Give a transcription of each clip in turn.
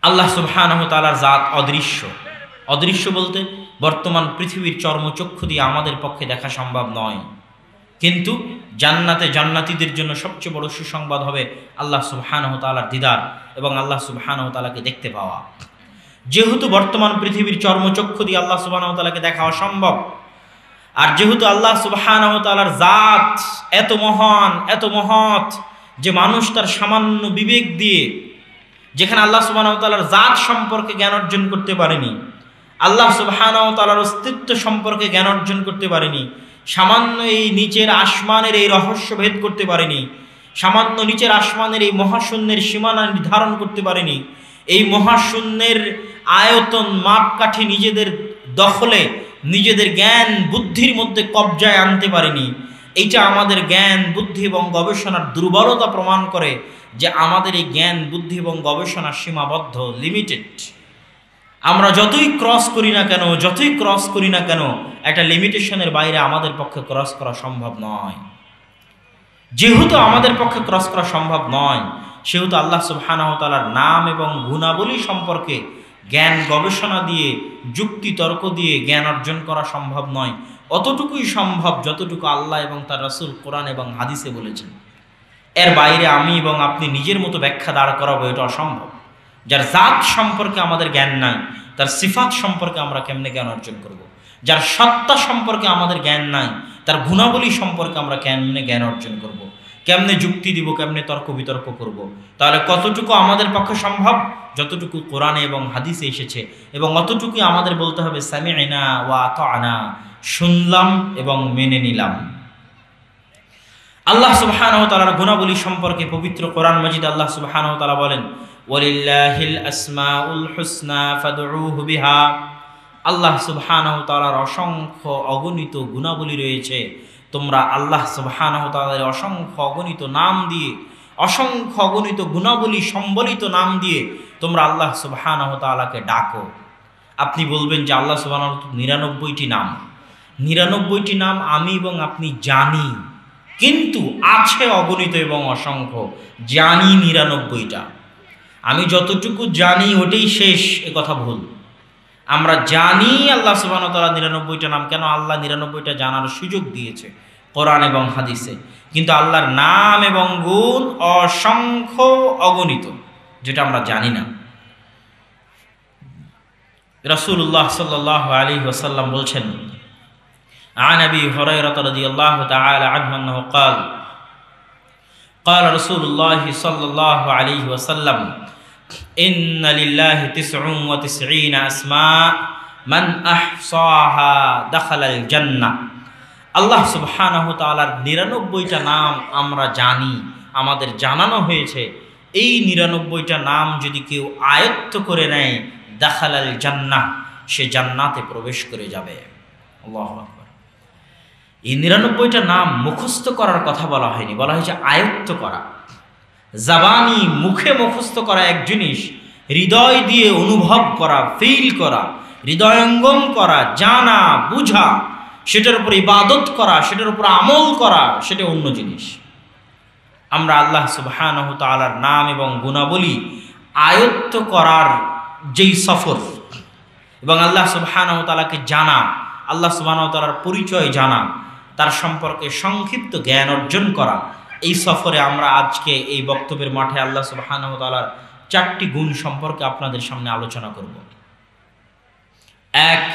আল্লাহ সুবহানাহু ওয়া তাআলার জাত অদৃশ্য। অদৃশ্য বলতে বর্তমান পৃথিবীর চর্মচক্ষু দিয়ে আমাদের পক্ষে দেখা সম্ভব নয়, কিন্তু জান্নাতে জান্নাতীদের জন্য সবচেয়ে বড় সুসংবাদ হবে আল্লাহ সুবহানাহু ওয়া তাআলার দিদার এবং আল্লাহ সুবহানাহু ওয়া তাআলাকে দেখতে পাওয়া। যেহেতু বর্তমান পৃথিবীর চর্মচক্ষু দিয়ে আল্লাহ সুবহানাহু ওয়া তাআলাকে দেখা অসম্ভব, আর যেহেতু আল্লাহ সুবহানাহু ওয়া তাআলার জাত এত মহান এত মহৎ যে মানুষ তার সামান্য বিবেক দিয়ে, যেখানে আল্লাহ সুবহানাহু ওয়া তাআলার জাত সম্পর্কে জ্ঞান অর্জন করতে পারেনি, আল্লাহ সুবহানাহু ওয়া তাআলার অস্তিত্ব সম্পর্কে জ্ঞান অর্জন করতে পারেনি, সামান্য এই নিচের আসমানের এই রহস্য ভেদ করতে পারেনি, সামান্য নিচের আসমানের এই মহাশূন্যের সীমানা নির্ধারণ করতে পারেনি, এই মহাশূন্যের আয়তন মাপকাঠি নিজেদের দখলে নিজেদের জ্ঞান বুদ্ধির মধ্যে কবজায় আনতে পারেনি। এইটা আমাদের জ্ঞান বুদ্ধি এবং গবেষণার দুর্বলতা প্রমাণ করে যে আমাদের এই জ্ঞান বুদ্ধি এবং গবেষণা সীমাবদ্ধ, লিমিটেড। আমরা যতই ক্রস করি না কেন একটা লিমিটেশনের বাইরে আমাদের পক্ষে ক্রস করা সম্ভব নয়। যেহেতু আমাদের পক্ষে ক্রস করা সম্ভব নয়, সেহেতু আল্লাহ সুবহানাহু ওয়া তাআলার নাম এবং গুণাবলী সম্পর্কে জ্ঞান গবেষণা দিয়ে যুক্তি তর্ক দিয়ে জ্ঞান অর্জন করা সম্ভব নয়। অতটুকুই সম্ভব যতটুকু আল্লাহ এবং তার রাসূল কোরআন এবং হাদিসে বলেছেন। এর বাইরে আমি এবং আপনি নিজের মতো ব্যাখ্যা দাঁড় করাবো, এটা অসম্ভব। যার জাত সম্পর্কে আমাদের জ্ঞান নাই, তার সিফাত সম্পর্কে আমরা কেমনে জ্ঞান অর্জন করব? যার সত্তা সম্পর্কে আমাদের জ্ঞান নাই, তার গুণাবলী সম্পর্কে আমরা কেমনে জ্ঞান অর্জন করব? কেমনে যুক্তি দিব, কেমনে তর্ক বিতর্ক করব? তাহলে কতটুকু আমাদের পক্ষে সম্ভব? যতটুকু কোরআনে এবং হাদিসে এসেছে, এবং অতটুকুই আমাদের বলতে হবে সামি'না ওয়া আতা'না, শুনলাম এবং মেনে নিলাম। আল্লাহ সুবহানাহু ওয়া তাআলার গুণাবলী সম্পর্কে পবিত্র কোরআন মাজিদ আল্লাহ সুবহানাহু ওয়া তাআলা বলেন, ওয়ালিল্লাহিল আসমাউল হুসনা ফাদউহু বিহা। আল্লাহ সুবহানাহু ওয়া তাআলার অসংখ্য অগণিত গুণাবলী রয়েছে, তোমরা আল্লাহ সুবহানাহু ওয়া তাআলার অসংখ্য অগণিত নাম দিয়ে, অসংখ্য অগণিত গুণাবলী সম্বলিত নাম দিয়ে তোমরা আল্লাহ সুবহানাহু ওয়া তাআলাকে ডাকো। আপনি বলবেন যে আল্লাহ সুবহানাহু ওয়া তাআলার 99টি নাম, 99টি নাম আমি এবং আপনি জানি, কিন্তু আছে অগণিত এবং অসংখ্য। জানি 99টা, আমি যতটুকু জানি ওটাই শেষ, এ কথা ভুল। আমরা জানি আল্লাহ সুবহানাহু ওয়া তাআলা 99টা নাম, কেন আল্লাহ 99টা জানার সুযোগ দিয়েছে কোরআন এবং হাদিসে, কিন্তু আল্লাহর নাম এবং গুণ অসংখ্য অগণিত, যেটা আমরা জানি না। রাসূলুল্লাহ সাল্লাল্লাহু আলাইহি ওয়াসাল্লাম বলছেন, عن أبي هريرة رضي الله تعالى عنه أنه قال قال رسول الله صلى الله عليه وسلم إن لله 99 أسماء من أحصاها دخل الجنة। আল্লাহ সুবহানাহু ওয়া তাআলার 99টা নাম আমরা জানি, আমাদের জানানো হয়েছে। এই 99টা নাম যদি কেউ আয়ত্ত করে নেয়, দাখালাল জান্নাহ, সে জান্নাতে প্রবেশ করে যাবে। আল্লাহু আকবার। এই 99টা নাম মুখস্থ করার কথা বলা হয়নি, বলা হয়েছে আয়ত্ত করা। জাবানি, মুখে মুখস্থ করা এক জিনিস, হৃদয় দিয়ে অনুভব করা, ফিল করা, হৃদয়ঙ্গম করা, জানা বুঝা, সেটার উপর ইবাদত করা, সেটার উপর আমল করা, সেটা অন্য জিনিস। আমরা আল্লাহ সুবহানাহু ওয়া তাআলার নাম এবং গুণাবলী আয়ত্ত করার যেই সফর, এবং আল্লাহ সুবহানাহু ওয়া তাআলাকে জানা, আল্লাহ সুবহানাহু ওয়া তাআলার পরিচয় জানা, তার সম্পর্কে সংক্ষিপ্ত জ্ঞান অর্জন করা, এই সফরে আমরা আজকে এই বক্তব্যের মাঠে আল্লাহ সুবহানাহু ওয়া তাআলার 4টি গুণ সম্পর্কে আপনাদের সামনে আলোচনা করব। 1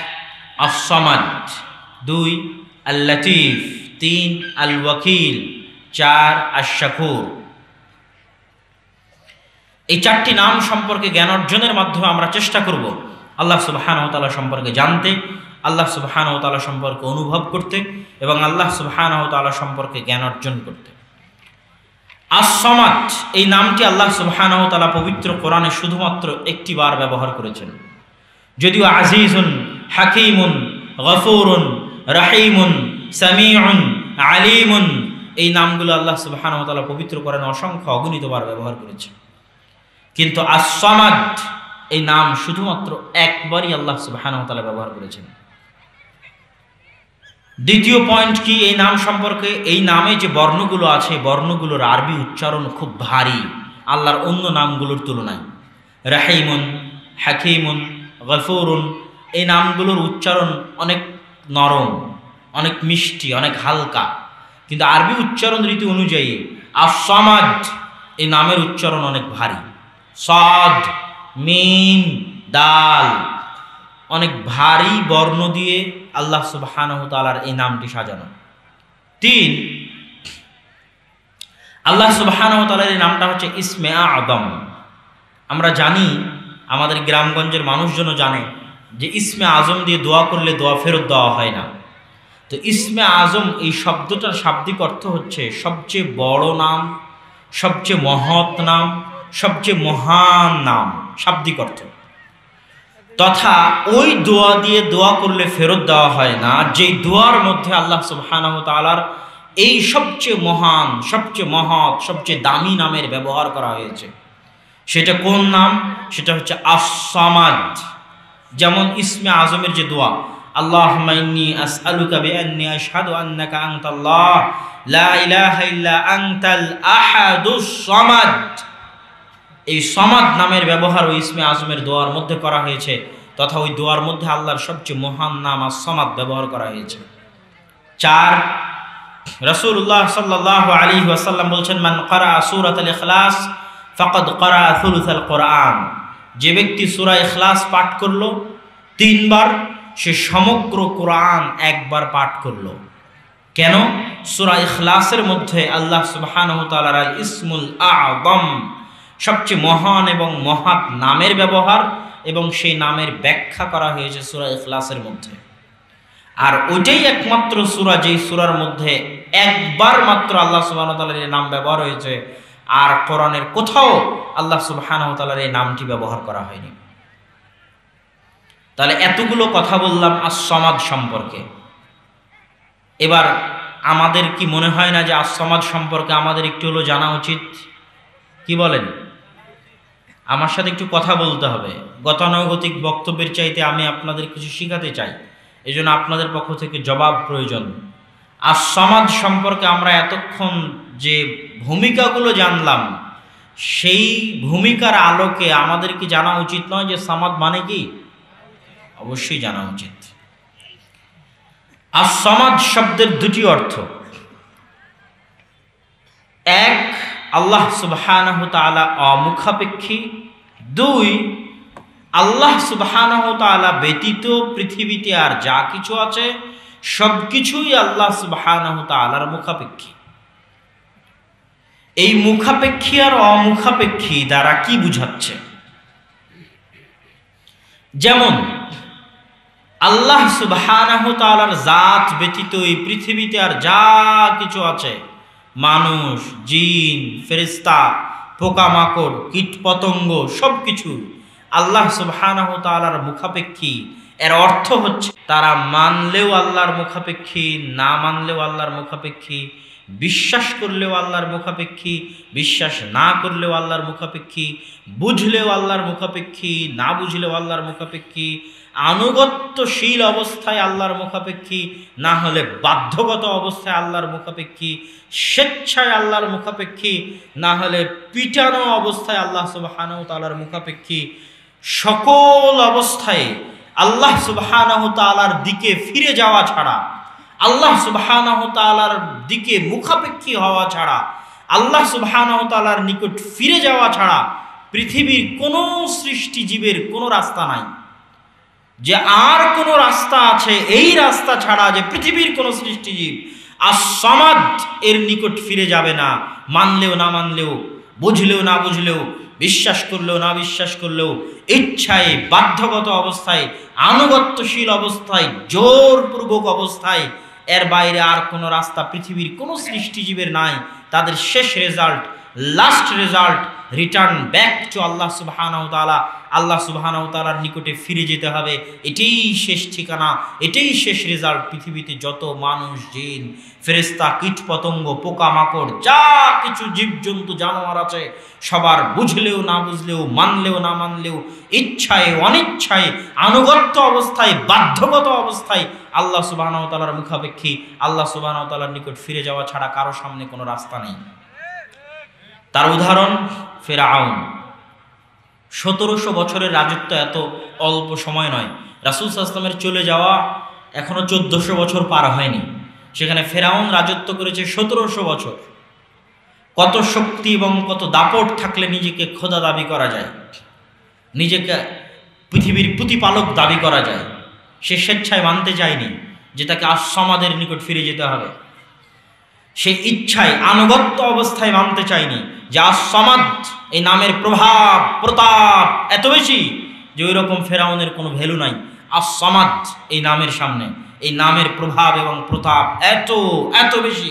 আস-সামাদ, 2 আল-লতীফ, 3 আল-ওয়াকিল, 4 আশ-শাকুর। এই 4টি নাম সম্পর্কে জ্ঞান অর্জনের মাধ্যমে আমরা চেষ্টা করব আল্লাহ সুবহানাহু ওয়া তাআলা সম্পর্কে জানতে, আল্লাহ সুবহানাহু ওয়া তাআলা সম্পর্কে অনুভব করতে, এবং আল্লাহ সুবহানাহু ওয়া তাআলা সম্পর্কে জ্ঞান অর্জন করতে। আস-সামাদ এই নামটি আল্লাহ সুবহানাহু ওয়া তাআলা পবিত্র কোরআনে শুধুমাত্র একটি বার ব্যবহার করেছেন, যদিও আজিজুন, হাকিমুন, গফুরুন, রাহিমুন, সামিউন, আলিমুন, এই নামগুলো আল্লাহ সুবহানাহু ওয়া তাআলা পবিত্র কোরআনে অসংখ্য অগণিত বার ব্যবহার করেছেন, কিন্তু আস-সামাদ এই নাম শুধুমাত্র একবারই আল্লাহ সুবহানাহু ওয়া তাআলা ব্যবহার করেছেন। দ্বিতীয় পয়েন্ট কি এই নাম সম্পর্কে? এই নামে যে বর্ণগুলো আছে, বর্ণগুলোর আরবি উচ্চারণ খুব ভারী আল্লাহর অন্য নামগুলোর তুলনায়। রাহিমুন, হাকিমুন, গফুরুন, এই নামগুলোর উচ্চারণ অনেক নরম, অনেক মিষ্টি, অনেক হালকা, কিন্তু আরবি উচ্চারণ রীতি অনুযায়ী আস-সামাদ এই নামের উচ্চারণ অনেক ভারী। সাদ, মিম, দাল, অনেক ভারী বর্ণ দিয়ে আল্লাহ সুবহানাহু তাআলার এই নামটি সাজানো। 3, আল্লাহ সুবহানাহু তাআলার এই নামটা হচ্ছে ইসমে আযম। আমরা জানি, আমাদের গ্রামগঞ্জের মানুষজনও জানে যে ইসমে আজম দিয়ে দোয়া করলে দোয়া ফেরত দেওয়া হয় না। তো ইসমে আজম এই শব্দটার শাব্দিক অর্থ হচ্ছে সবচেয়ে বড় নাম, সবচেয়ে মহৎ নাম, সবচেয়ে মহান নাম, শাব্দিক অর্থ। তথা ওই দোয়া দিয়ে দোয়া করলে ফেরত দেওয়া হয় না যেই দোয়ার মধ্যে আল্লাহ সুবহানাহু তাআলার এই সবচেয়ে মহান, সবচেয়ে মহৎ, সবচেয়ে দামি নামের ব্যবহার করা হয়েছে। সেটা কোন নাম? সেটা হচ্ছে আস-সামাদ। যেমন ইসমে আজমের যে দোয়া, আল্লাহুম্মা ইন্নী আসআলুকা বিআন্নী আশহাদু আন্নাকা আনতাল্লাহ লা ইলাহা ইল্লা আনতাল আহাদুস সামাদ, এই সামাদ নামের ব্যবহার ওই ইসমে আজমের দোয়ার মধ্যে করা হয়েছে, তথা ওই দোয়ার মধ্যে আল্লাহর সবচেয়ে মহান নাম আস-সামাদ ব্যবহার করা হয়েছে। 4, রাসূলুল্লাহ সাল্লাল্লাহু আলাইহি ওয়াসাল্লাম বলছেন, মান ক্বারা সূরাতুল ইখলাস ফাকাদ ক্বারা সুলুসাল কোরআন, যে ব্যক্তি সূরা ইখলাস পাঠ করলো 3 বার, সে সমগ্র কোরআন একবার পাঠ করলো। কেন? সূরা ইখলাসের মধ্যে আল্লাহ সুবহানাহু তাআলার আল ইসমুল আযম, সবচেয়ে মহান এবং মহৎ নামের ব্যবহার এবং সেই নামের ব্যাখ্যা করা হয়েছে সূরা ইখলাসের মধ্যে। আর ওইটাই একমাত্র সূরা যেই সূরার মধ্যে একবার মাত্র আল্লাহ সুবহানাহু তাআলার এই নাম ব্যবহার হয়েছে, আর কোরআনের কোথাও আল্লাহ সুবহানাহু তাআলার এই নামটি ব্যবহার করা হয়নি। তাহলে এতগুলো কথা বললাম আস-সামাদ সম্পর্কে। এবার আমাদের কি মনে হয় না যে আস-সামাদ সম্পর্কে আমাদের একটু হলো জানা উচিত? কি বলেন? আমার সাথে একটু কথা বলতে হবে। গতানুগতিক বক্তব্যের চাইতে আমি আপনাদের কিছু শিখাতে চাই, এজন্য আপনাদের পক্ষ থেকে জবাব প্রয়োজন। আস-সামাদ সম্পর্কে আমরা এতক্ষণ যে ভূমিকাগুলো জানলাম, সেই ভূমিকার আলোকে আমাদের কি জানা উচিত নয় যে সামাদ মানে কি? অবশ্যই জানা উচিত। আস-সামাদ শব্দের 2টি অর্থ। 1, আল্লাহ সুবহানাহু তাআলা অমুখাপেক্ষী। 2, আল্লাহ সুবহানাহু তাআলা ব্যতীত পৃথিবীতে আর যা কিছু আছে সবকিছুই আল্লাহ সুবহানাহু তাআলার মুখাপেক্ষী। এই মুখাপেক্ষী আর অমুখাপেক্ষী দ্বারা কি বুঝাচ্ছে? যেমন আল্লাহ সুবহানাহু তাআলার জাত ব্যতীত এই পৃথিবীতে আর যা কিছু আছে, মানুষ, জিন, ফেরেশতা, পোকামাকড়, কীটপতঙ্গ, সবকিছু আল্লাহ সুবহানাহু তাআলার মুখাপেক্ষী। এর অর্থ হচ্ছে তারা মানলেও আল্লাহর মুখাপেক্ষী, না মানলেও আল্লাহর মুখাপেক্ষী, বিশ্বাস করলেও আল্লাহর মুখাপেক্ষী, বিশ্বাস না করলেও আল্লাহর মুখাপেক্ষী, বুঝলেও আল্লাহর মুখাপেক্ষী, না বুঝলেও আল্লাহর মুখাপেক্ষী, আনুগত্যশীল অবস্থায় আল্লাহর মুখাপেক্ষী, না হলে বাধ্যগত অবস্থায় আল্লাহর মুখাপেক্ষী, স্বেচ্ছায় আল্লাহর মুখাপেক্ষী, না হলে পিটানো অবস্থায় আল্লাহ সুবহানাহু তাআলার মুখাপেক্ষী। সকল অবস্থায় আল্লাহ সুবহানাহু তাআলার দিকে ফিরে যাওয়া ছাড়া, আল্লাহ সুবহানাহু তাআলার দিকে মুখাপেক্ষী হওয়া ছাড়া, আল্লাহ সুবহানাহু তাআলার নিকট ফিরে যাওয়া ছাড়া পৃথিবীর কোনো সৃষ্টিজীবের কোনো রাস্তা নাই। যে আর কোনো রাস্তা আছে এই রাস্তা ছাড়া, যে পৃথিবীর কোনো সৃষ্টিজীব আস-সামাদ এর নিকট ফিরে যাবে না, মানলেও না মানলেও, বুঝলেও না বুঝলেও, বিশ্বাস করলেও না বিশ্বাস করলেও, ইচ্ছায়, বাধ্যগত অবস্থায়, আনুগত্যশীল অবস্থায়, জোরপূর্বক অবস্থায়, এর বাইরে আর কোনো রাস্তা পৃথিবীর কোনো সৃষ্টিজীবের নাই। তাদের শেষ result, last result, return back to Allah সুবহানাহু তাআলা, আল্লাহ সুবহানাহু তাআলার নিকটে ফিরে যেতে হবে। এটাই শেষ ঠিকানা, এটাই শেষ রেজাল্ট। পৃথিবীতে যত মানুষ, জিন, ফেরেশতা, কীটপতঙ্গ, পোকামাকড়, যা কিছু জীবজন্তু, জানোয়ার আছে, সবার বুঝলেও না বুঝলেও, মানলেও না মানলেও, ইচ্ছায় অনিচ্ছায়, আনুগত্য অবস্থায়, বাধ্যগত অবস্থায় আল্লাহ সুবহানাহু তাআলার মুখাপেক্ষী, আল্লাহ সুবহানাহু তাআলার নিকট ফিরে যাওয়া ছাড়া কারো সামনে কোনো রাস্তা নেই। তার উদাহরণ ফিরআউন। 1700 বছরের রাজত্ব এত অল্প সময় নয়। রাসূল সাল্লাল্লাহু আলাইহি ওয়াসাল্লামের চলে যাওয়া এখনো 1400 বছর পার হয়নি, সেখানে ফেরাউন রাজত্ব করেছে 1700 বছর। কত শক্তি এবং কত দাপট থাকলে নিজেকে খোদা দাবি করা যায়, নিজেকে পৃথিবীর প্রতিপালক দাবি করা যায়। সে স্বেচ্ছায় মানতে চায়নি যে তাকে আস-সামাদের নিকট ফিরে যেতে হবে। সে ইচ্ছায় আনুগত্য অবস্থায় মানতে চায়নি যে আস-সামাদ এই নামের প্রভাব প্রতাপ এত বেশি যে ওই রকম ফেরাউনের কোনো ভ্যালু নাই। আস-সামাদ এই নামের সামনে এই নামের প্রভাব এবং প্রতাপ এত এত বেশি।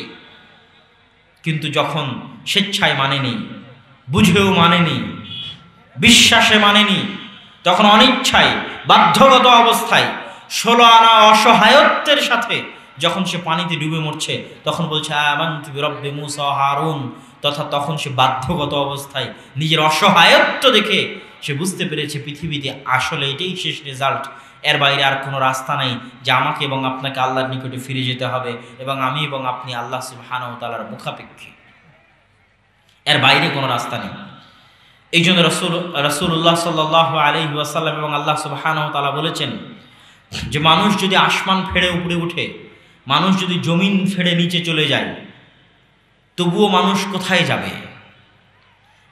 কিন্তু যখন স্বেচ্ছায় মানেনি, বুঝেও মানেনি, বিশ্বাসে মানেনি, তখন অনিচ্ছায় বাধ্যগত অবস্থায় 16 আনা অসহায়ত্বের সাথে যখন সে পানিতে ডুবে মরছে, তখন বলছে আমানতু বিরব্বি মূসা ওয়া হারুন, তখন সে বাধ্যগত অবস্থায় নিজের অসহায়ত্ব দেখে সে বুঝতে পেরেছে পৃথিবীতে আসলে এটাই শেষ রেজাল্ট, এর বাইরে আর কোনো রাস্তা নাই যে আমাকে এবং আপনাকে আল্লাহর নিকটে ফিরে যেতে হবে এবং আমি এবং আপনি আল্লাহ সুবহানাহু ওয়া তাআলার মুখাপেক্ষী, এর বাইরে কোনো রাস্তা নেই। এই জন্য রাসূলুল্লাহ সাল্লাল্লাহু আলাইহি ওয়াসাল্লাম এবং আল্লাহ সুবহানাহু ওয়া তাআলা বলেছেন যে মানুষ যদি আসমান ফেড়ে উপরে উঠে, মানুষ যদি জমিন ফেড়ে নিচে চলে যায়, তবুও মানুষ কোথায় যাবে?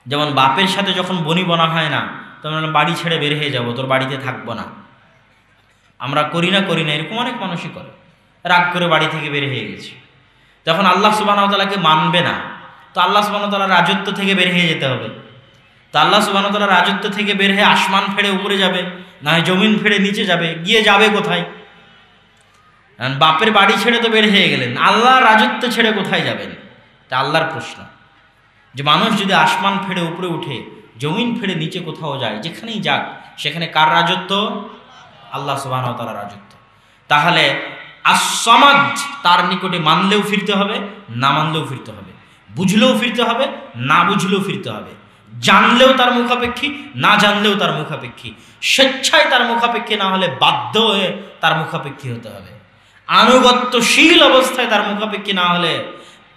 যেমন বাপের সাথে যখন বনি বনা হয় না, তখন বাড়ি ছেড়ে বের হয়ে যাব, তোর বাড়িতে থাকবো না। আমরা করি না এরকম অনেক মানুষই করে, রাগ করে বাড়ি থেকে বের হয়ে গেছে। তখন আল্লাহ সুবহানাহু ওয়া তাআলাকে মানবে না, তো আল্লাহ সুবহানাহু ওয়া তাআলার রাজত্ব থেকে বের হয়ে যেতে হবে। তো আল্লাহ সুবহানাহু ওয়া তাআলার রাজত্ব থেকে বের হয়ে আসমান ফেড়ে উপরে যাবে, না হয় জমিন ফেড়ে নিচে যাবে, গিয়ে যাবে কোথায়? বাপের বাড়ি ছেড়ে তো বের হয়ে গেলেন, আল্লাহর রাজত্ব ছেড়ে কোথায় যাবেন? তা আল্লাহর প্রশ্ন যে মানুষ যদি আসমান ফেড়ে উপরে উঠে জমিন ফেড়ে নিচে কোথাও যায়, যেখানেই যাক সেখানে কার রাজত্ব? আল্লাহ সুবহানাহু ওয়া তাআলার রাজত্ব। তাহলে আস-সামাদ তার নিকটে মানলেও ফিরতে হবে, না মানলেও ফিরতে হবে, বুঝলেও ফিরতে হবে, না বুঝলেও ফিরতে হবে, জানলেও তার মুখাপেক্ষী, না জানলেও তার মুখাপেক্ষী, স্বেচ্ছায় তার মুখাপেক্ষী না হলে বাধ্য হয়ে তার মুখাপেক্ষী হতে হবে, আনুগত্যশীল অবস্থায় তার মুখাপেক্ষী না হলে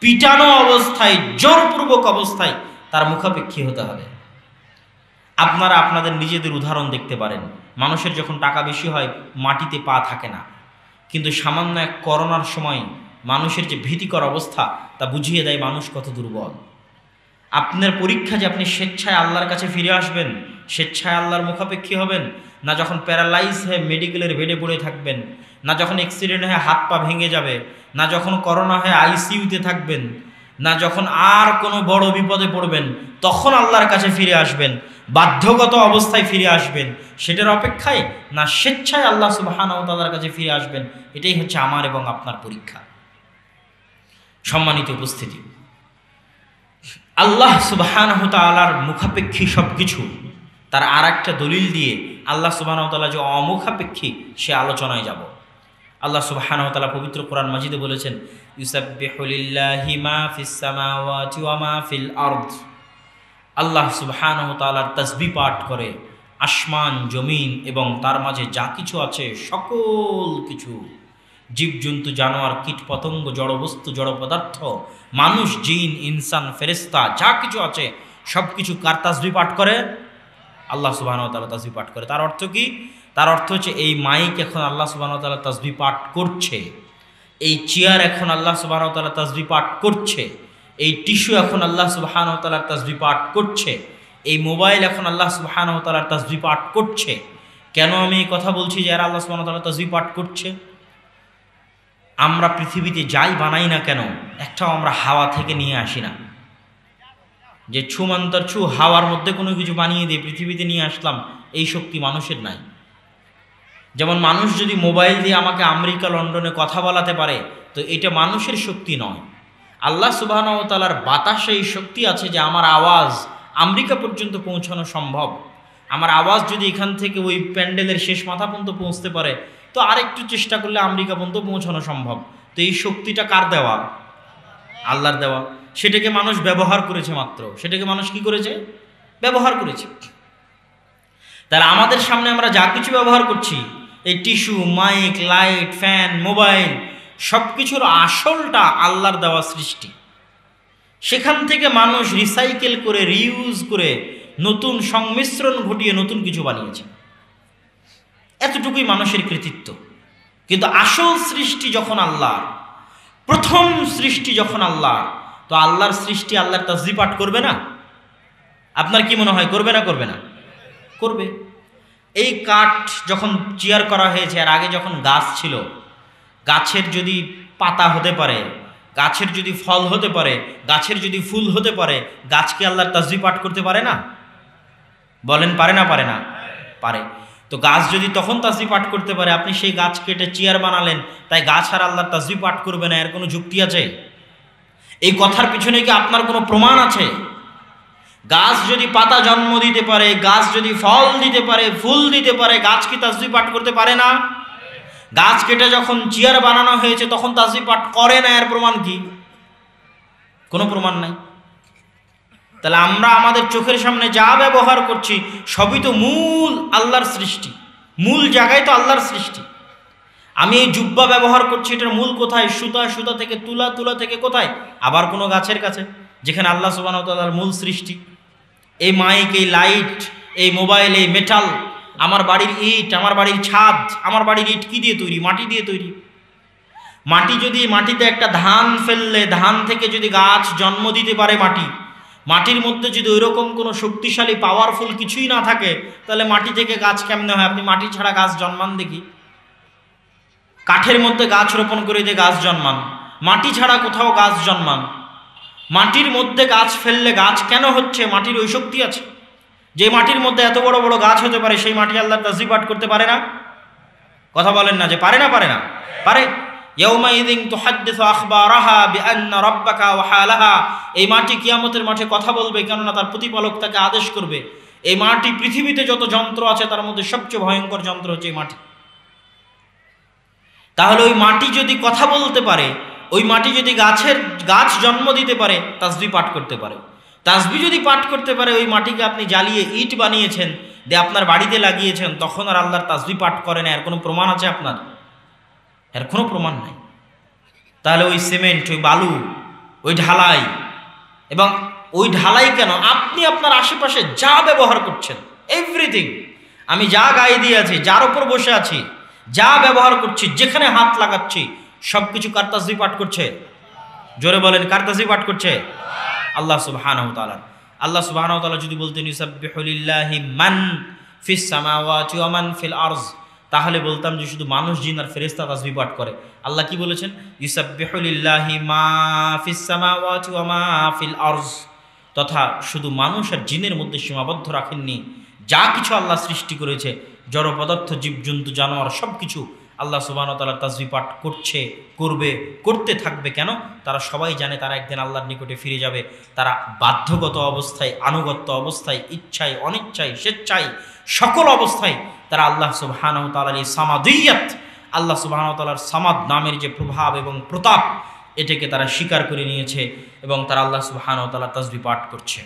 পিটানো অবস্থায় জোরপূর্বক অবস্থায় তার মুখাপেক্ষী হতে হবে। আপনারা আপনাদের নিজেদের উদাহরণ দেখতে পারেন। মানুষের যখন টাকা বেশি হয় মাটিতে পা থাকে না, কিন্তু সামান্য এক করোনার সময় মানুষের যে ভীতিকর অবস্থা তা বুঝিয়ে দেয় মানুষ কত দুর্বল। আপনার পরীক্ষা যে আপনি স্বেচ্ছায় আল্লাহর কাছে ফিরে আসবেন, স্বেচ্ছায় আল্লাহর মুখাপেক্ষী হবেন, না যখন প্যারালাইজ হয়ে মেডিকেলের বেডে পড়ে থাকবেন, না যখন অ্যাক্সিডেন্ট হয়ে হাত পা ভেঙে যাবে, না যখন করোনা হয়ে আইসিইউতে থাকবেন, না যখন আর কোনো বড় বিপদে পড়বেন, তখন আল্লাহর কাছে ফিরে আসবেন, বাধ্যগত অবস্থায় ফিরে আসবেন, সেটার অপেক্ষায় না স্বেচ্ছায় আল্লাহ সুবহানাহু ওয়া তাআলার কাছে ফিরে আসবেন। এটাই হচ্ছে আমার এবং আপনার পরীক্ষা। সম্মানিত উপস্থিতি, আল্লাহ সুবহানাহু ওয়া তাআলার মুখাপেক্ষী সব কিছু, তার আর একটা দলিল দিয়ে আল্লাহ সুবহানাহু ওয়া তাআলা যে অমুখাপেক্ষী সে আলোচনায় যাব। আল্লাহ সুবহানাহু ওয়া তাআলা পবিত্র কোরআন মাজিদে বলেছেন, ইউসাব্বিহু লিল্লাহি মা ফিস সামাওয়াতি ওয়া মা ফিল আরদ। আল্লাহ সুবহানাহু ওয়া তাআলার তাসবিহ পাঠ করে আসমান জমিন এবং তার মাঝে যা কিছু আছে সকল কিছু, জীবজন্তু জানোয়ার কীট পতঙ্গ জড়বস্তু জড় পদার্থ মানুষ জিন ইনসান ফেরেশতা যা কিছু আছে সব কিছু কার তাসবিহ পাঠ করে? আল্লাহ সুবহানাহু ওয়া তাআলা তাসবিহ পাঠ করে। তার অর্থ কি? তার অর্থ হচ্ছে এই মাইক এখন আল্লাহ সুবহানাহু ওয়া তাআলা তাসবিহ পাঠ করছে, এই চেয়ার এখন আল্লাহ সুবহানাহু ওয়া তাআলা তাসবিহ পাঠ করছে, এই টিস্যু এখন আল্লাহ সুবহানাহু ওয়া তাআলার তাসবিহ পাঠ করছে, এই মোবাইল এখন আল্লাহ সুবহানাহু ওয়া তাআলার তাসবিহ পাঠ করছে। কেন আমি এই কথা বলছি যে এরা আল্লাহ সুবহানাহু ওয়া তাআলার তাসবিহ পাঠ করছে? আমরা পৃথিবীতে যাই বানাই না কেন একটাও আমরা হাওয়া থেকে নিয়ে আসি না, যে ছুমন্তর ছু হাওয়ার মধ্যে কোনো কিছু বানিয়ে দিয়ে পৃথিবীতে নিয়ে আসলাম, এই শক্তি মানুষের নাই। যেমন মানুষ যদি মোবাইল দিয়ে আমাকে আমেরিকা লন্ডনে কথা বলাতে পারে, তো এটা মানুষের শক্তি নয়। আল্লাহ সুবহানাহু ওয়া তাআলার বাতাসে এই শক্তি আছে যে আমার আওয়াজ আমেরিকা পর্যন্ত পৌঁছানো সম্ভব। আমার আওয়াজ যদি এখান থেকে ওই প্যান্ডেলের শেষ মাথা পর্যন্ত পৌঁছতে পারে, তো আরেকটু চেষ্টা করলে আমেরিকা পর্যন্ত পৌঁছানো সম্ভব। তো এই শক্তিটা কার দেওয়া? আল্লাহর দেওয়া। সেটাকে মানুষ ব্যবহার করেছে মাত্র। সেটাকে মানুষ কি করেছে? ব্যবহার করেছে। তাহলে আমাদের সামনে আমরা যা কিছু ব্যবহার করছি, এই tissue, mic, light, fan, mobile, সব কিছুর আসলটা আল্লাহর দেওয়া সৃষ্টি। সেখান থেকে মানুষ রিসাইকেল করে রিইউজ করে নতুন সংমিশ্রণ ঘটিয়ে নতুন কিছু বানিয়েছে। এতটুকুই মানুষের কৃতিত্ব। কিন্তু আসল সৃষ্টি যখন আল্লাহর, প্রথম সৃষ্টি যখন আল্লাহর, তো আল্লাহর সৃষ্টি আল্লাহর তাসবিহ পাঠ করবে না? আপনার কি মনে হয় করবে না? করবে না? করবে। এই কাঠ যখন চেয়ার করা হয়েছে, আর আগে যখন গাছ ছিল, গাছের যদি পাতা হতে পারে, গাছের যদি ফল হতে পারে, গাছের যদি ফুল হতে পারে, গাছকে আল্লাহর তাসবিহ পাঠ করতে পারে না? বলেন পারে না? পারে না? পারে। তো গাছ যদি তখন তাসবিহ পাঠ করতে পারে, আপনি সেই গাছ কেটে চেয়ার বানালেন, তাই গাছ আর আল্লাহর তাসবিহ পাঠ করবে না, এর কোনো যুক্তি আছে? এই কথার পিছনে কি আপনার কোনো প্রমাণ আছে? গাছ যদি পাতা জন্ম দিতে পারে, গাছ যদি ফল দিতে পারে, ফুল দিতে পারে, গাছ কি তাসবিহ পাঠ করতে পারে না? গাছ কেটে যখন চেয়ার বানানো হয়েছে তখন তাসবিহ পাঠ করে না, এর প্রমাণ কি? কোনো প্রমাণ নাই। তাহলে আমরা আমাদের চোখের সামনে যা ব্যবহার করছি সবই তো মূল আল্লাহর সৃষ্টি, মূল জায়গায় তো আল্লাহর সৃষ্টি। আমি এই জুব্বা ব্যবহার করছি, এটার মূল কোথায়? সুতা, সুতা থেকে তুলা, তুলা থেকে কোথায়? আবার কোনো গাছের কাছে, যেখানে আল্লাহ সুবহানাহু ওয়া তাআলার মূল সৃষ্টি। এই মাইক, এই লাইট, এই মোবাইল, এই মেটাল, আমার বাড়ির ইট, আমার বাড়ির ছাদ, আমার বাড়ির ইট কি দিয়ে তৈরি? মাটি দিয়ে তৈরি। মাটি যদি, মাটিতে একটা ধান ফেললে ধান থেকে যদি গাছ জন্ম দিতে পারে, মাটির মধ্যে যদি ওইরকম কোনো শক্তিশালী পাওয়ারফুল কিছুই না থাকে, তাহলে মাটি থেকে গাছ কেমনে হয়? আপনি মাটি ছাড়া গাছ জন্মান দেখি। কাঠের মধ্যে গাছ রোপণ করে দিয়ে গাছ জন্মান, মাটি ছাড়া কোথাও গাছ জন্মান। মাটির মধ্যে গাছ ফেললে গাছ কেন হচ্ছে? মাটির ওই শক্তি আছে। যে মাটির মধ্যে এত বড় বড় গাছ হতে পারে, সেই মাটি আল্লাহর তাসবিহ পাঠ করতে পারে না? কথা বলেন না যে পারে না? পারে না? পারে। ইয়াউমাইযিন তুহাদ্দিসু আখবারাহা বিআন্না রাব্বাকা ওয়া হালাহা। এই মাটি কিয়ামতের মাঠে কথা বলবে, কেননা তার প্রতিপালক তাকে আদেশ করবে। এই মাটি, পৃথিবীতে যত যন্ত্র আছে তার মধ্যে সবচেয়ে ভয়ঙ্কর যন্ত্র হচ্ছে এই মাটি। তাহলে ওই মাটি যদি কথা বলতে পারে, ওই মাটি যদি গাছ জন্ম দিতে পারে, তাসবিহ পাঠ করতে পারে। তাসবিহ যদি পাঠ করতে পারে, ওই মাটিকে আপনি জ্বালিয়ে ইট বানিয়েছেন, দিয়ে আপনার বাড়িতে লাগিয়েছেন, তখন আর আল্লাহর তাসবিহ পাঠ করে না, এর কোনো প্রমাণ আছে আপনার? এর কোনো প্রমাণ নাই। তাহলে ওই সিমেন্ট, ওই বালু, ওই ঢালাই, এবং ওই ঢালাই কেন, আপনি আপনার আশেপাশে যা ব্যবহার করছেন, এভরিথিং, আমি যা গায়ে দিয়ে আছি, যার উপর বসে আছি, যা ব্যবহার করছি, যেখানে হাত লাগাচ্ছি, সব কিছু কার তাসবিহ পাঠ করছে? জোরে বলেন, কার তাসবিহ পাঠ করছে? আল্লাহ সুবহানাহু ওয়া তাআলা। আল্লাহ সুবহানাহু ওয়া তাআলা যদি বলতেন ইউসাব্বিহু লিল্লাহি মান ফিস সামাওয়াতি ওয়া মান ফিল আরজ, তাহলে বলতাম যে শুধু মানুষ, জিন আর ফেরেশতা তাসবিহ পাঠ করে। আল্লাহ কি বলেছেন? ইউসাব্বিহু লিল্লাহি মা ফিস সামাওয়াতি ওয়া মা ফিল আরজ, তথা শুধু মানুষ আর জিনের মধ্যে সীমাবদ্ধ রাখেননি। যা কিছু আল্লাহ সৃষ্টি করেছে, জড় পদার্থ, জীবজন্তু, জানোয়ার, সব কিছু আল্লাহ সুবহানাহু ওয়া তাআলা তাসবিহ পাঠ করছে, করবে, করতে থাকবে। কেন? তারা সবাই জানে তারা একদিন আল্লাহর নিকটে ফিরে যাবে। তারা বাধ্যগত অবস্থায়, আনুগত্য অবস্থায়, ইচ্ছায়, অনিচ্ছায়, স্বেচ্ছায়, সকল অবস্থায় তারা আল্লাহ সুবহানাহু ওয়া তাআলার এই সামাদিয়্যাত, আল্লাহ সুবহানাহু ওয়া তাআলার সামাদ নামের যে প্রভাব এবং প্রতাপ, এটাকে তারা স্বীকার করে নিয়েছে এবং তারা আল্লাহ সুবহানাহু ওয়া তাআলার তাসবিহ পাঠ করছে।